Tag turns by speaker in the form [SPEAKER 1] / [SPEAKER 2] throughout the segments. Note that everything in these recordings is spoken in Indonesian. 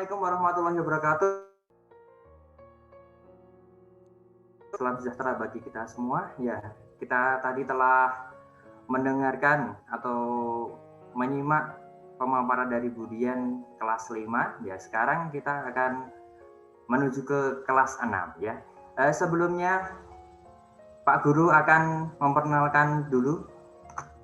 [SPEAKER 1] Assalamualaikum warahmatullahi wabarakatuh. Salam sejahtera bagi kita semua. Ya, kita tadi telah mendengarkan atau menyimak pemaparan dari Bu Dian kelas 5. Ya, sekarang kita akan menuju ke kelas 6 ya. Sebelumnya Pak Guru akan memperkenalkan dulu.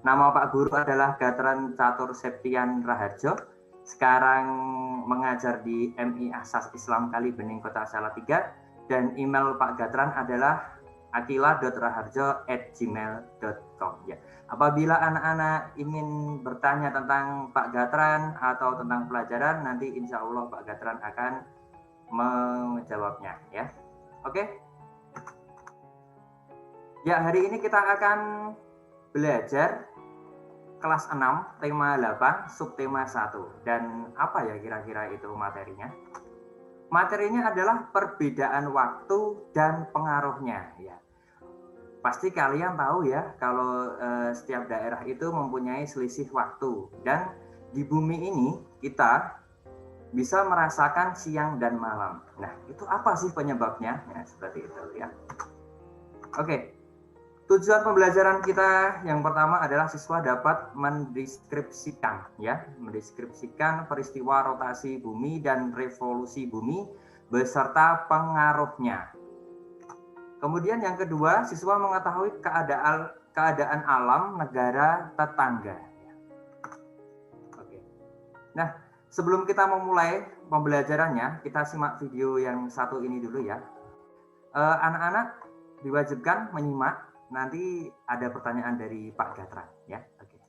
[SPEAKER 1] Nama Pak Guru adalah Gatran Catur Septian Raharjo. Sekarang mengajar di MI Asas Islam Kalibening Kota Salatiga, dan email Pak Gatran adalah akila.raharjo@gmail.com ya. Apabila anak-anak ingin bertanya tentang Pak Gatran atau tentang pelajaran, nanti insya Allah Pak Gatran akan menjawabnya ya. Oke. Ya, hari ini kita akan belajar kelas 6, tema 8, subtema 1. Dan apa ya kira-kira itu materinya? Materinya adalah perbedaan waktu dan pengaruhnya ya. Pasti kalian tahu ya kalau setiap daerah itu mempunyai selisih waktu, dan di bumi ini kita bisa merasakan siang dan malam. Nah, itu apa sih penyebabnya? Ya, seperti itu ya. Oke. Tujuan pembelajaran kita yang pertama adalah siswa dapat mendeskripsikan peristiwa rotasi bumi dan revolusi bumi beserta pengaruhnya. Kemudian yang kedua, siswa mengetahui keadaan alam negara tetangga. Oke. Nah, sebelum kita memulai pembelajarannya, kita simak video yang satu ini dulu ya. Anak-anak diwajibkan menyimak. Nanti ada pertanyaan dari Pak Gatran ya. Oke.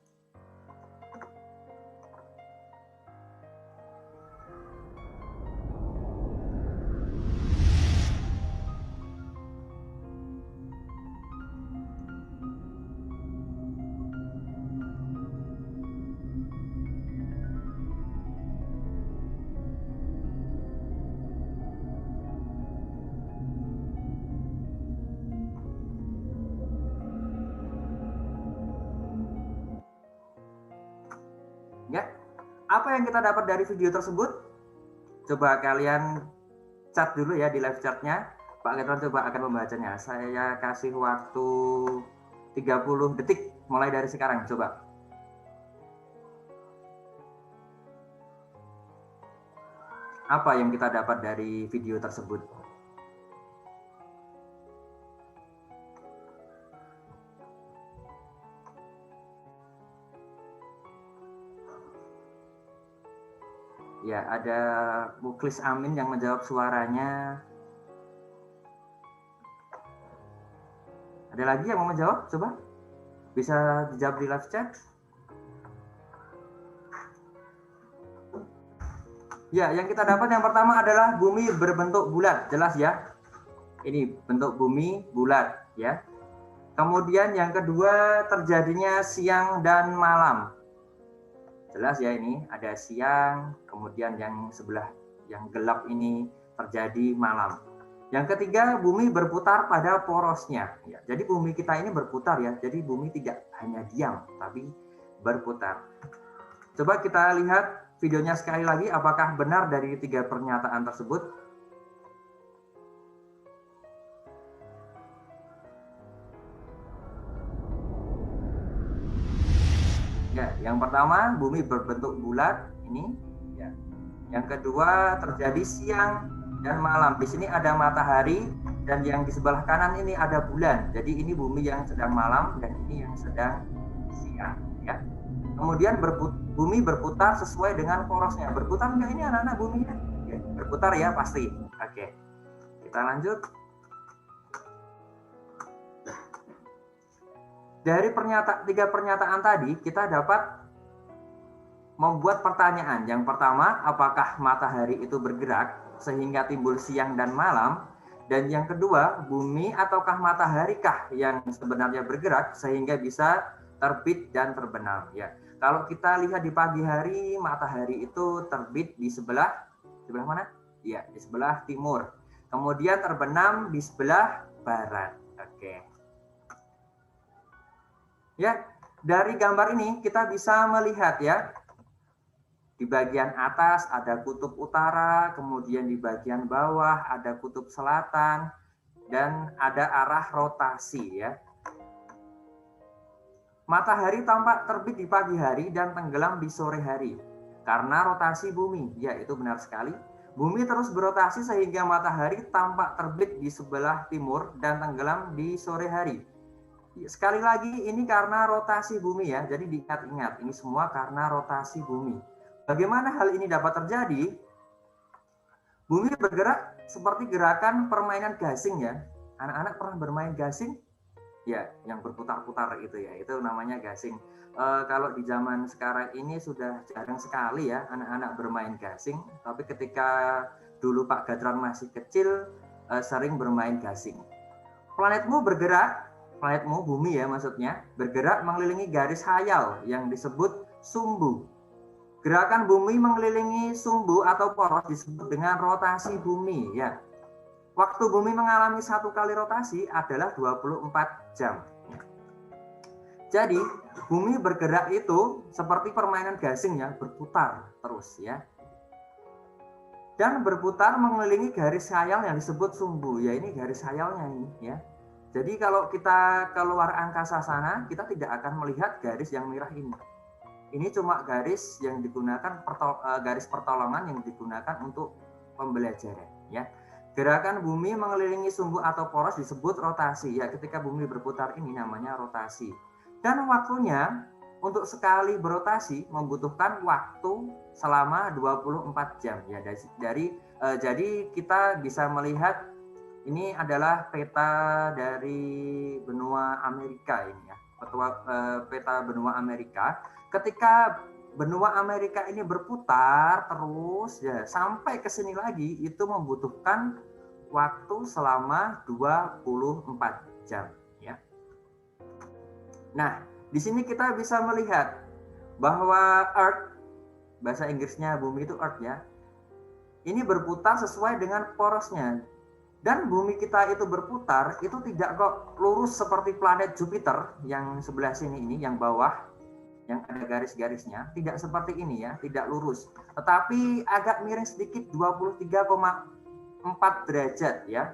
[SPEAKER 1] Ya, apa yang kita dapat dari video tersebut? Coba kalian chat dulu ya di live chatnya. Pak Gatran coba akan membacanya. Saya kasih waktu 30 detik mulai dari sekarang. Coba. Apa yang kita dapat dari video tersebut? Ya, ada Muklis Amin yang menjawab suaranya. Ada lagi yang mau menjawab? Coba. Bisa dijawab di live chat. Ya, yang kita dapat yang pertama adalah bumi berbentuk bulat. Jelas ya? Ini bentuk bumi bulat ya. Kemudian yang kedua, terjadinya siang dan malam. Jelas ya, ini ada siang, kemudian yang sebelah yang gelap ini terjadi malam. Yang ketiga, bumi berputar pada porosnya. Ya, jadi bumi kita ini berputar ya. Jadi bumi tidak hanya diam, tapi berputar. Coba kita lihat videonya sekali lagi. Apakah benar dari 3 pernyataan tersebut? Ya, yang pertama bumi berbentuk bulat ini. Ya. Yang kedua terjadi siang dan malam. Di sini ada matahari, dan yang di sebelah kanan ini ada bulan. Jadi ini bumi yang sedang malam dan ini yang sedang siang. Ya. Kemudian bumi berputar sesuai dengan porosnya. Berputar nggak ini anak-anak buminya? Ya, berputar ya pasti. Oke. Kita lanjut. Dari 3 pernyataan tadi, kita dapat membuat pertanyaan. Yang pertama, apakah matahari itu bergerak sehingga timbul siang dan malam? Dan yang kedua, bumi ataukah matahari-kah yang sebenarnya bergerak sehingga bisa terbit dan terbenam? Ya, kalau kita lihat di pagi hari, matahari itu terbit di sebelah mana? Ya, di sebelah timur. Kemudian terbenam di sebelah barat. Oke. Ya, dari gambar ini kita bisa melihat ya, Di bagian atas ada kutub utara, kemudian di bagian bawah ada kutub selatan, dan ada arah rotasi ya. Matahari tampak terbit di pagi hari dan tenggelam di sore hari karena rotasi bumi. Ya, itu benar sekali. Bumi terus berotasi sehingga matahari tampak terbit di sebelah timur dan tenggelam di sore hari. Sekali lagi, ini karena rotasi bumi ya. Jadi diingat-ingat, ini semua karena rotasi bumi. Bagaimana hal ini dapat terjadi? Bumi bergerak seperti gerakan permainan gasing ya. Anak-anak pernah bermain gasing? Ya, yang berputar-putar itu ya, itu namanya gasing. Kalau di zaman sekarang ini sudah jarang sekali ya anak-anak bermain gasing, tapi ketika dulu Pak Gadran masih kecil sering bermain gasing. Planetmu bergerak, planetmu bumi ya maksudnya, bergerak mengelilingi garis hayal yang disebut sumbu. Gerakan bumi mengelilingi sumbu atau poros disebut dengan rotasi bumi ya. Waktu bumi mengalami satu kali rotasi adalah 24 jam. Jadi, bumi bergerak itu seperti permainan gasing ya, berputar terus ya. Dan berputar mengelilingi garis hayal yang disebut sumbu. Ya, ini garis hayalnya ini ya. Jadi kalau kita keluar angkasa sana, kita tidak akan melihat garis yang merah ini. Ini cuma garis yang digunakan garis pertolongan yang digunakan untuk pembelajaran ya. Gerakan bumi mengelilingi sumbu atau poros disebut rotasi. Ya, ketika bumi berputar ini namanya rotasi. Dan waktunya untuk sekali berotasi membutuhkan waktu selama 24 jam. Ya, jadi kita bisa melihat ini adalah peta dari benua Amerika ini ya. Peta benua Amerika. Ketika benua Amerika ini berputar terus ya sampai ke sini lagi, itu membutuhkan waktu selama 24 jam ya. Nah, di sini kita bisa melihat bahwa Earth, bahasa Inggrisnya bumi itu Earth ya, ini berputar sesuai dengan porosnya. Dan bumi kita itu berputar itu tidak kok lurus seperti planet Jupiter yang sebelah sini ini, yang bawah yang ada garis-garisnya, tidak seperti ini ya, tidak lurus, tetapi agak miring sedikit 23,4 derajat ya.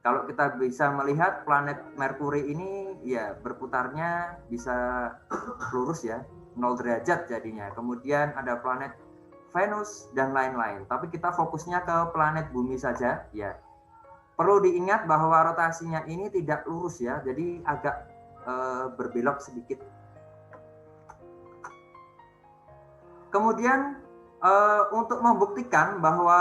[SPEAKER 1] Kalau kita bisa melihat planet Merkuri ini ya berputarnya bisa lurus ya, 0 derajat jadinya. Kemudian ada planet Venus dan lain-lain. Tapi kita fokusnya ke planet bumi saja ya. Perlu diingat bahwa rotasinya ini tidak lurus ya, jadi agak berbelok sedikit. Kemudian untuk membuktikan bahwa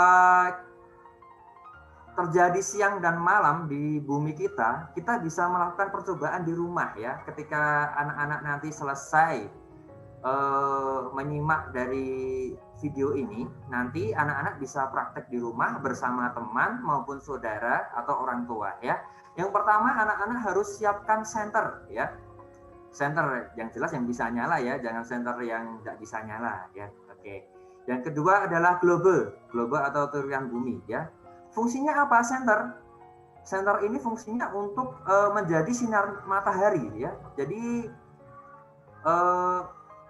[SPEAKER 1] terjadi siang dan malam di bumi kita, kita bisa melakukan percobaan di rumah ya. Ketika anak-anak nanti selesai menyimak dari video ini, nanti anak-anak bisa praktek di rumah bersama teman maupun saudara atau orang tua ya. Yang pertama, anak-anak harus siapkan senter ya. Senter yang jelas yang bisa nyala ya, jangan senter yang tidak bisa nyala ya. Oke. Yang kedua adalah globe atau turian bumi ya. Fungsinya apa senter? Senter ini fungsinya untuk menjadi sinar matahari ya. Jadi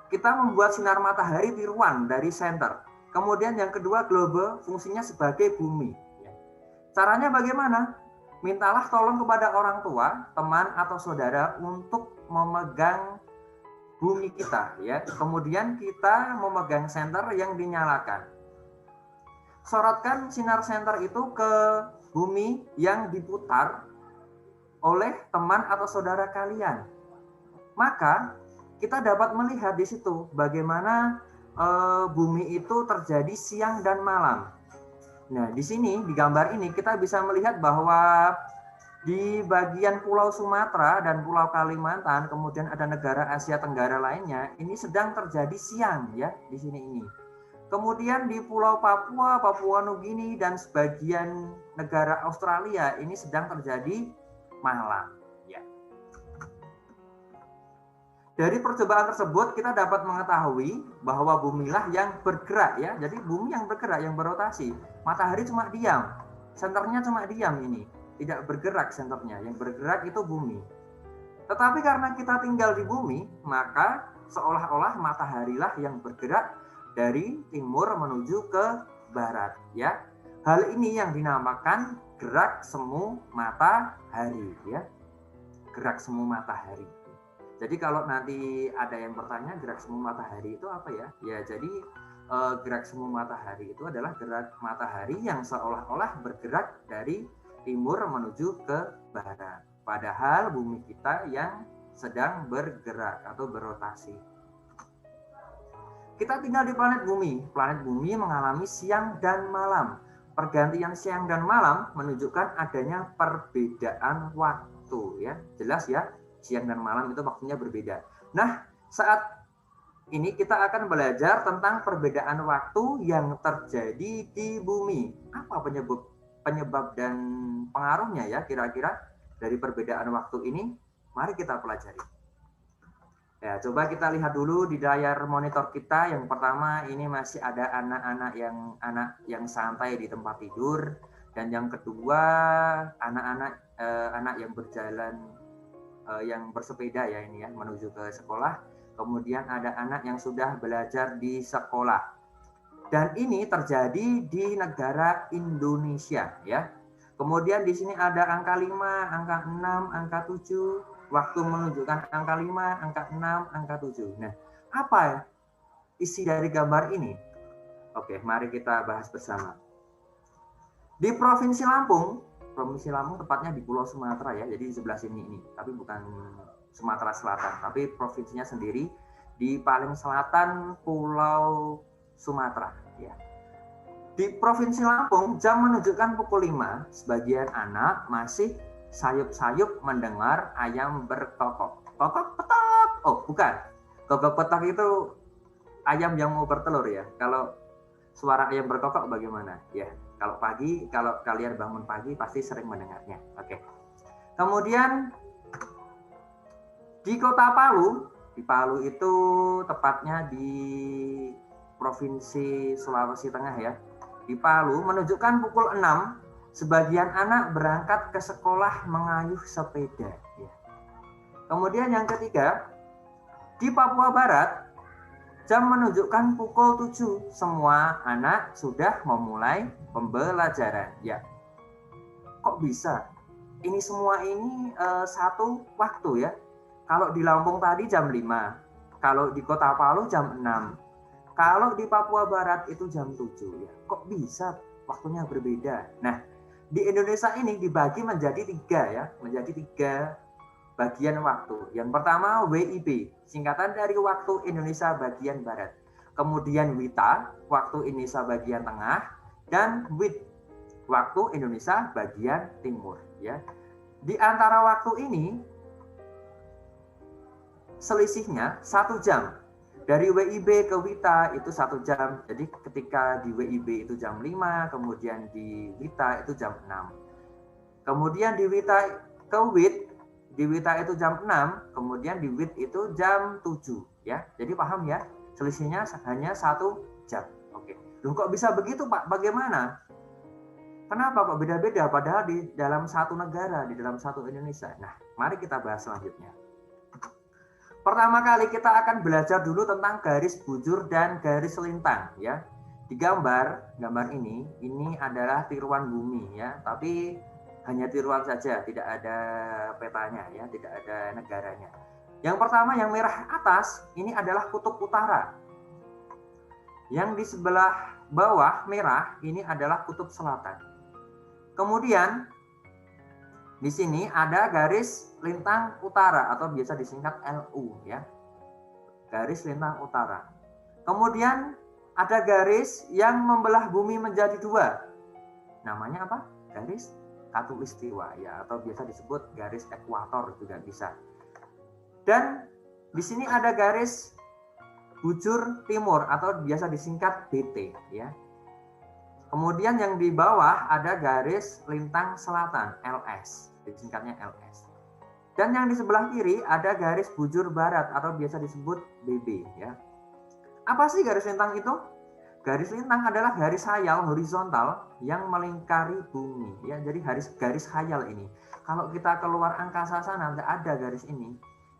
[SPEAKER 1] kita membuat sinar matahari tiruan dari senter. Kemudian yang kedua globe fungsinya sebagai bumi. Caranya bagaimana? Mintalah tolong kepada orang tua, teman atau saudara untuk memegang bumi kita ya. Kemudian kita memegang senter yang dinyalakan. Sorotkan sinar senter itu ke bumi yang diputar oleh teman atau saudara kalian. Maka kita dapat melihat di situ bagaimana bumi itu terjadi siang dan malam. Nah, di sini di gambar ini kita bisa melihat bahwa di bagian Pulau Sumatera dan Pulau Kalimantan, kemudian ada negara Asia Tenggara lainnya, ini sedang terjadi siang ya di sini ini. Kemudian di Pulau Papua, Papua Nugini dan sebagian negara Australia ini sedang terjadi malam ya. Dari percobaan tersebut kita dapat mengetahui bahwa bumilah yang bergerak ya. Jadi bumi yang bergerak, yang berotasi. Matahari cuma diam. Senternya cuma diam ini. Tidak bergerak senternya. Yang bergerak itu bumi. Tetapi karena kita tinggal di bumi, maka seolah-olah mataharilah yang bergerak dari timur menuju ke barat, ya. Hal ini yang dinamakan gerak semu matahari, ya. Gerak semu matahari. Jadi kalau nanti ada yang bertanya gerak semu matahari itu apa ya? Ya, jadi gerak semu matahari itu adalah gerak matahari yang seolah-olah bergerak dari timur menuju ke barat. Padahal bumi kita yang sedang bergerak atau berotasi. Kita tinggal di planet bumi. Planet bumi mengalami siang dan malam. Pergantian siang dan malam menunjukkan adanya perbedaan waktu, ya. Jelas ya, siang dan malam itu waktunya berbeda. Nah, saat ini kita akan belajar tentang perbedaan waktu yang terjadi di bumi. Apa penyebab dan pengaruhnya ya kira-kira dari perbedaan waktu ini? Mari kita pelajari. Ya, coba kita lihat dulu di layar monitor kita. Yang pertama ini masih ada anak yang santai di tempat tidur, dan yang kedua anak yang berjalan yang bersepeda ya ini ya menuju ke sekolah. Kemudian ada anak yang sudah belajar di sekolah. Dan ini terjadi di negara Indonesia ya. Kemudian di sini ada angka 5, angka 6, angka 7. Waktu menunjukkan angka 5, angka 6, angka 7. Nah, apa ya isi dari gambar ini? Oke, mari kita bahas bersama. Di Provinsi Lampung tepatnya di Pulau Sumatera ya, jadi di sebelah sini ini, tapi bukan Sumatera Selatan, tapi provinsinya sendiri di paling selatan Pulau Sumatera ya. Di Provinsi Lampung jam menunjukkan pukul 5, sebagian anak masih sayup-sayup mendengar ayam berkokok. Kokok petok. Oh, bukan. Kokok petok itu ayam yang mau bertelur ya. Kalau suara ayam berkokok bagaimana? Ya, kalau kalian bangun pagi pasti sering mendengarnya. Oke. Kemudian di Kota Palu, di Palu itu tepatnya di Provinsi Sulawesi Tengah ya. Di Palu menunjukkan pukul 6. Sebagian anak berangkat ke sekolah mengayuh sepeda. Ya. Kemudian yang ketiga, di Papua Barat, jam menunjukkan pukul 7. Semua anak sudah memulai pembelajaran. Ya. Kok bisa? Ini semua ini satu waktu ya. Kalau di Lampung tadi jam 5. Kalau di Kota Palu jam 6. Kalau di Papua Barat itu jam 7. Ya. Kok bisa waktunya berbeda? Nah, di Indonesia ini dibagi menjadi 3 ya, menjadi 3 bagian waktu. Yang pertama WIB, singkatan dari Waktu Indonesia Bagian Barat. Kemudian WITA, Waktu Indonesia Bagian Tengah, dan WIT, Waktu Indonesia Bagian Timur. Ya, di antara waktu ini selisihnya 1 jam. Dari WIB ke WITA itu 1 jam. Jadi ketika di WIB itu jam 5, kemudian di WITA itu jam 6. Kemudian di WITA ke WIT, di WITA itu jam 6, kemudian di WIT itu jam 7 ya. Jadi paham ya? Selisihnya hanya 1 jam. Oke. Loh, kok bisa begitu, Pak? Bagaimana? Kenapa kok beda-beda padahal di dalam satu negara, di dalam satu Indonesia? Nah, mari kita bahas selanjutnya. Pertama kali kita akan belajar dulu tentang garis bujur dan garis lintang ya. Di gambar ini adalah tiruan bumi ya, tapi hanya tiruan saja, tidak ada petanya ya, tidak ada negaranya. Yang pertama yang merah atas ini adalah kutub utara. Yang di sebelah bawah merah ini adalah kutub selatan. Kemudian di sini ada garis lintang utara atau biasa disingkat LU ya. Garis lintang utara. Kemudian ada garis yang membelah bumi menjadi 2. Namanya apa? Garis khatulistiwa ya, atau biasa disebut garis ekuator juga bisa. Dan di sini ada garis bujur timur atau biasa disingkat BT ya. Kemudian yang di bawah ada garis lintang selatan, LS, disingkatnya LS. Dan yang di sebelah kiri ada garis bujur barat atau biasa disebut BB ya. Apa sih garis lintang itu? Garis lintang adalah garis khayal horizontal yang melingkari bumi ya. Jadi garis khayal ini. Kalau kita keluar angkasa sana tidak ada garis ini.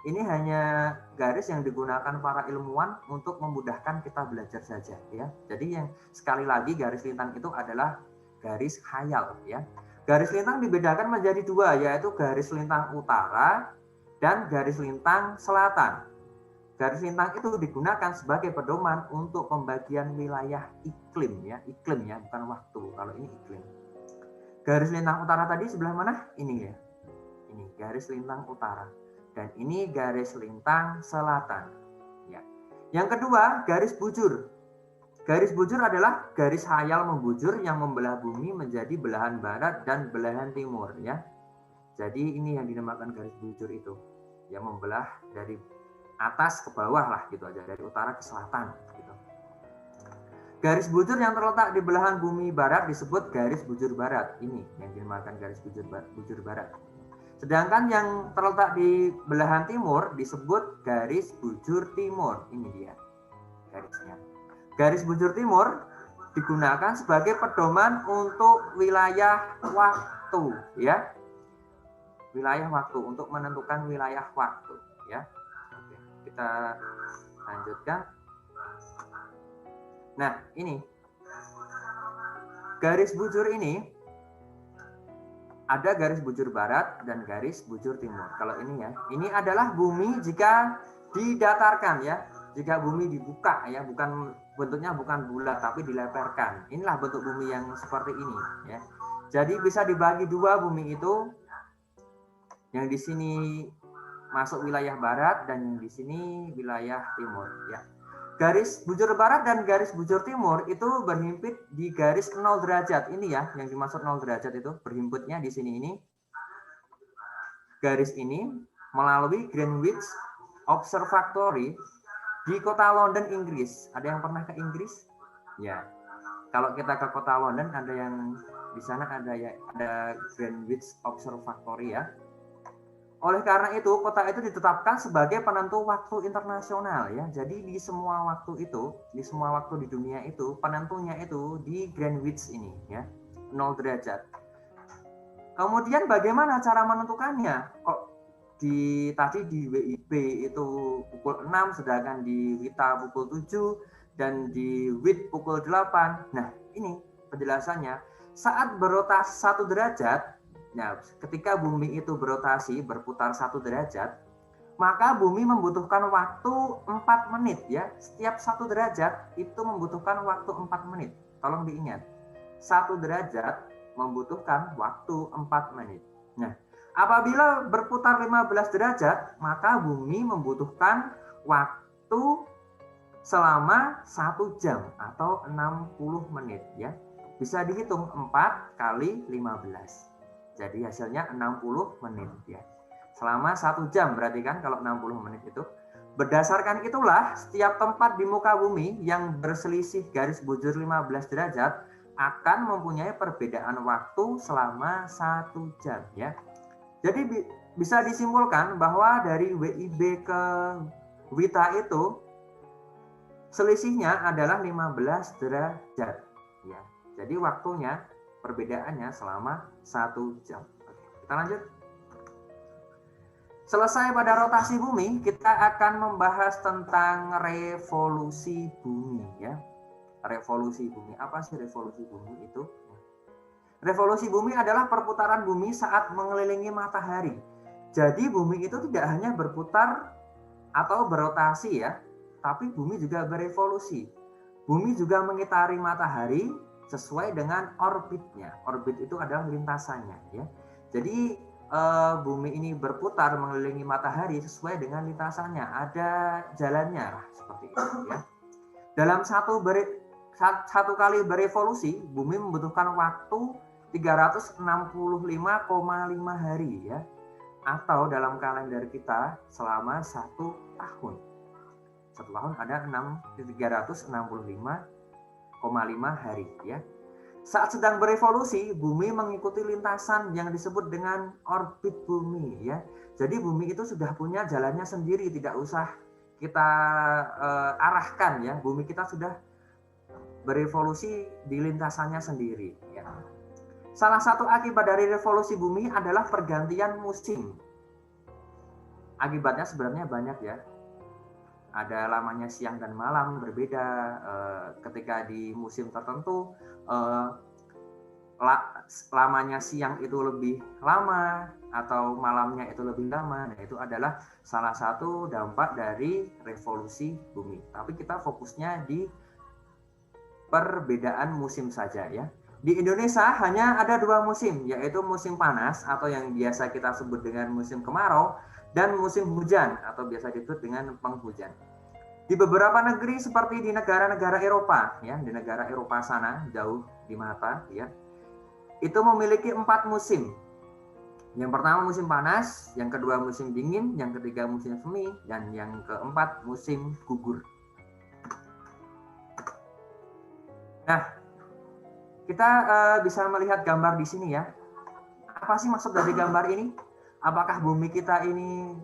[SPEAKER 1] ini hanya garis yang digunakan para ilmuwan untuk memudahkan kita belajar saja ya. Jadi yang sekali lagi garis lintang itu adalah garis khayal ya. Garis lintang dibedakan menjadi dua, yaitu garis lintang utara dan garis lintang selatan. Garis lintang itu digunakan sebagai pedoman untuk pembagian wilayah iklim ya, bukan waktu. Kalau ini iklim. Garis lintang utara tadi sebelah mana? Ini ya. Ini garis lintang utara. Dan ini garis lintang selatan. Ya. Yang kedua, garis bujur. Garis bujur adalah garis khayal membujur yang membelah bumi menjadi belahan barat dan belahan timur. Ya. Jadi ini yang dinamakan garis bujur itu, yang membelah dari atas ke bawah lah gitu aja, dari utara ke selatan. Gitu. Garis bujur yang terletak di belahan bumi barat disebut garis bujur barat. Ini yang dinamakan garis bujur barat. Sedangkan yang terletak di belahan timur disebut garis bujur timur. Ini dia garisnya. Garis bujur timur digunakan sebagai pedoman untuk wilayah waktu, ya. Wilayah waktu, untuk menentukan wilayah waktu, ya. Oke, kita lanjutkan. Nah, ini garis bujur ini ada garis bujur barat dan garis bujur timur. Kalau ini ya, ini adalah bumi jika didatarkan ya, jika bumi dibuka ya, bentuknya bukan bulat tapi dileperkan. Inilah bentuk bumi yang seperti ini ya. Jadi bisa dibagi dua bumi itu, yang di sini masuk wilayah barat dan yang di sini wilayah timur ya. Garis bujur barat dan garis bujur timur itu berhimpit di garis 0 derajat. Ini ya, yang dimaksud 0 derajat itu berhimpitnya di sini ini. Garis ini melalui Greenwich Observatory di kota London, Inggris. Ada yang pernah ke Inggris? Ya. Kalau kita ke kota London, ada yang di sana ada Greenwich Observatory ya. Oleh karena itu, kota itu ditetapkan sebagai penentu waktu internasional ya. Jadi di semua waktu di dunia itu, penentunya itu di Greenwich ini ya, 0 derajat. Kemudian bagaimana cara menentukannya? Kok tadi di WIB itu pukul 6, sedangkan di WITA pukul 7 dan di WIT pukul 8. Nah, ini penjelasannya. Saat berotasi 1 derajat, nah, ketika bumi itu berputar 1 derajat, maka bumi membutuhkan waktu 4 menit ya. Setiap 1 derajat itu membutuhkan waktu 4 menit. Tolong diingat, 1 derajat membutuhkan waktu 4 menit. Nah, apabila berputar 15 derajat, maka bumi membutuhkan waktu selama 1 jam atau 60 menit ya. Bisa dihitung 4 kali 15. Jadi hasilnya 60 menit ya. Selama 1 jam berarti kan kalau 60 menit itu. Berdasarkan itulah setiap tempat di muka bumi yang berselisih garis bujur 15 derajat akan mempunyai perbedaan waktu selama 1 jam ya. Jadi bisa disimpulkan bahwa dari WIB ke WITA itu selisihnya adalah 15 derajat ya. Jadi waktunya perbedaannya selama 1 jam. Oke, kita lanjut. Selesai pada rotasi bumi, kita akan membahas tentang revolusi bumi ya. Revolusi bumi. Apa sih revolusi bumi itu? Revolusi bumi adalah perputaran bumi saat mengelilingi matahari. Jadi bumi itu tidak hanya berputar atau berotasi ya, tapi bumi juga berevolusi. Bumi juga mengitari matahari sesuai dengan orbitnya. Orbit itu adalah lintasannya ya. Jadi bumi ini berputar mengelilingi matahari sesuai dengan lintasannya. Ada jalannya lah seperti itu ya. Dalam satu kali berevolusi, bumi membutuhkan waktu 365,5 hari ya. Atau dalam kalender kita selama 1 tahun. 1 tahun ada 365,5 hari ya. Saat sedang berevolusi, bumi mengikuti lintasan yang disebut dengan orbit bumi ya. Jadi bumi itu sudah punya jalannya sendiri, tidak usah kita arahkan ya. Bumi kita sudah berevolusi di lintasannya sendiri ya. Salah satu akibat dari revolusi bumi adalah pergantian musim. Akibatnya sebenarnya banyak ya. Ada lamanya siang dan malam berbeda. Ketika di musim tertentu lamanya siang itu lebih lama atau malamnya itu lebih lama. Nah, itu adalah salah satu dampak dari revolusi bumi. Tapi kita fokusnya di perbedaan musim saja ya. Di Indonesia hanya ada 2 musim, yaitu musim panas atau yang biasa kita sebut dengan musim kemarau dan musim hujan atau biasa disebut dengan penghujan. Di beberapa negeri seperti di negara-negara Eropa ya, di negara Eropa sana jauh di mata ya, itu memiliki 4 musim. Yang pertama musim panas, yang kedua musim dingin, yang ketiga musim semi, dan yang keempat musim gugur. Nah, kita bisa melihat gambar di sini ya. Apa sih maksud dari gambar ini? Apakah bumi kita ini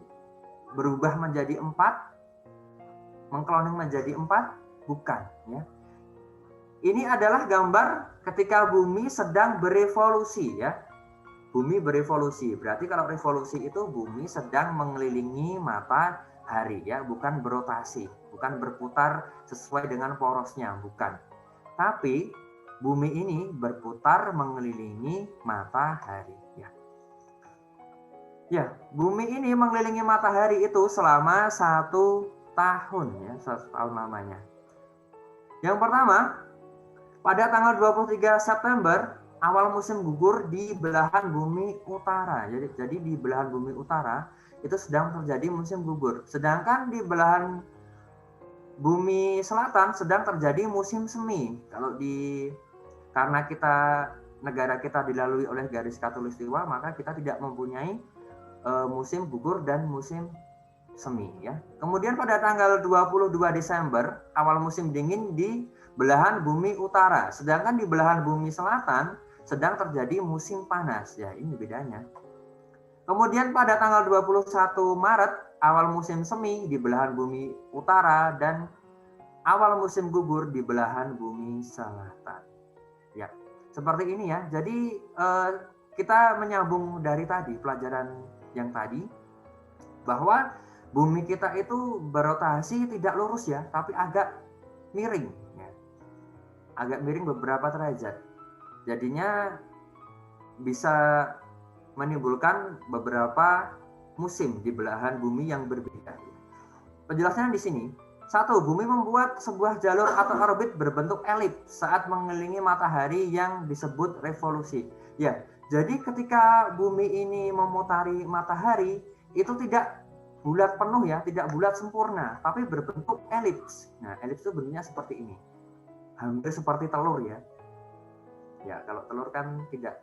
[SPEAKER 1] berubah menjadi 4? Mengkloning menjadi 4? Bukan ya. Ini adalah gambar ketika bumi sedang berevolusi ya. Bumi berevolusi. Berarti kalau revolusi itu bumi sedang mengelilingi matahari ya, bukan berotasi, bukan berputar sesuai dengan porosnya, bukan. Tapi bumi ini berputar mengelilingi matahari ya. Ya, bumi ini mengelilingi matahari itu selama 1 tahun ya, 1 tahun lamanya. Yang pertama, pada tanggal 23 September awal musim gugur di belahan bumi utara. Jadi di belahan bumi utara itu sedang terjadi musim gugur. Sedangkan di belahan bumi selatan sedang terjadi musim semi. Karena negara kita dilalui oleh garis khatulistiwa, maka kita tidak mempunyai musim gugur dan musim semi ya. Kemudian pada tanggal 22 Desember awal musim dingin di belahan bumi utara, sedangkan di belahan bumi selatan sedang terjadi musim panas ya, ini bedanya. Kemudian pada tanggal 21 Maret awal musim semi di belahan bumi utara dan awal musim gugur di belahan bumi selatan. Ya, seperti ini ya. Jadi kita menyambung dari tadi pelajaran yang tadi bahwa bumi kita itu berotasi tidak lurus ya, tapi agak miring ya. Agak miring beberapa derajat. Jadinya bisa menimbulkan beberapa musim di belahan bumi yang berbeda. Penjelasannya di sini. 1. Bumi membuat sebuah jalur atau orbit berbentuk elips saat mengelilingi matahari yang disebut revolusi. Ya, jadi ketika bumi ini memutari matahari itu tidak bulat penuh ya, tidak bulat sempurna, tapi berbentuk elips. Nah, elips itu bentuknya seperti ini. Hampir seperti telur ya. Ya, kalau telur kan tidak,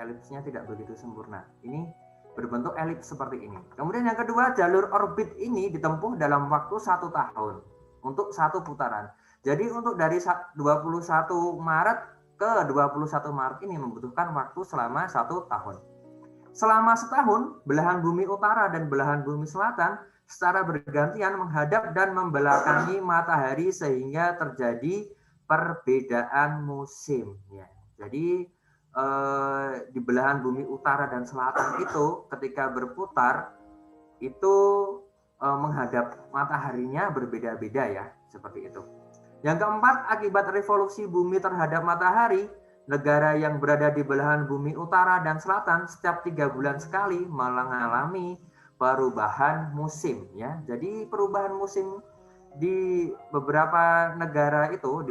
[SPEAKER 1] elipsnya tidak begitu sempurna. Ini berbentuk elips seperti ini. Kemudian yang kedua, jalur orbit ini ditempuh dalam waktu 1 tahun untuk 1 putaran. Jadi untuk dari 21 Maret ke 21 Maret ini membutuhkan waktu selama 1 tahun. Selama setahun, belahan bumi utara dan belahan bumi selatan secara bergantian menghadap dan membelakangi matahari sehingga terjadi perbedaan musim. Ya. Jadi di belahan bumi utara dan selatan itu ketika berputar itu menghadap mataharinya berbeda-beda ya, seperti itu. Yang keempat, akibat revolusi bumi terhadap matahari, negara yang berada di belahan bumi utara dan selatan setiap 3 bulan sekali mengalami perubahan musim ya. Jadi perubahan musim di beberapa negara itu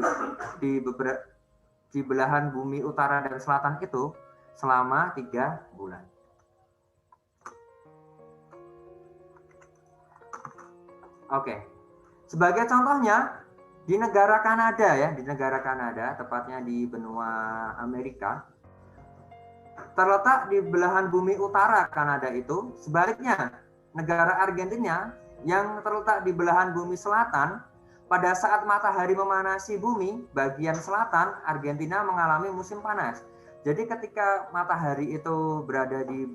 [SPEAKER 1] di belahan bumi utara dan selatan itu selama 3 bulan. Oke. Sebagai contohnya di negara Kanada ya, di negara Kanada, tepatnya di benua Amerika, terletak di belahan bumi utara Kanada itu, sebaliknya negara Argentina yang terletak di belahan bumi selatan, pada saat matahari memanasi bumi, bagian selatan Argentina mengalami musim panas. Jadi ketika matahari itu berada di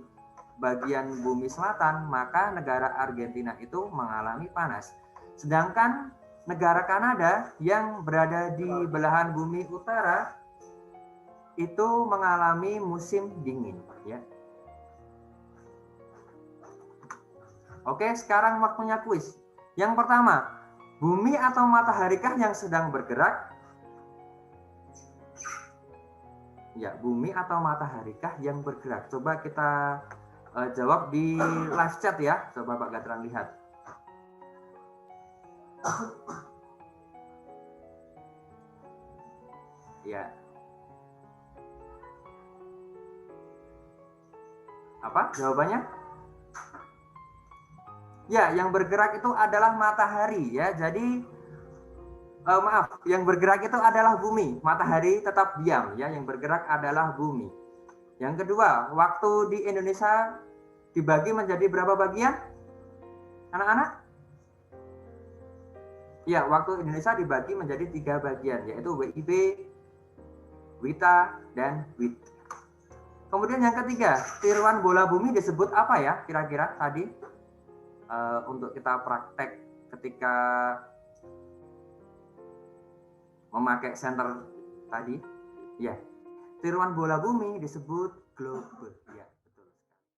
[SPEAKER 1] bagian bumi selatan, maka negara Argentina itu mengalami panas. Sedangkan negara Kanada yang berada di belahan bumi utara itu mengalami musim dingin ya. Oke, sekarang waktunya kuis. Yang pertama, bumi atau mataharikah yang sedang bergerak? Ya, bumi atau mataharikah yang bergerak? Coba kita jawab di live chat ya. Coba Pak Gatran lihat. Ya. Apa jawabannya? Ya, yang bergerak itu adalah matahari ya. Jadi maaf, yang bergerak itu adalah bumi. Matahari tetap diam ya. Yang bergerak adalah bumi. Yang kedua, waktu di Indonesia dibagi menjadi berapa bagian? Anak-anak? Ya, waktu Indonesia dibagi menjadi 3 bagian, yaitu WIB, WITA, dan WIT. Kemudian yang ketiga, tiruan bola bumi disebut apa ya kira-kira tadi? Untuk kita praktek ketika memakai senter tadi. Ya, tiruan bola bumi disebut globe.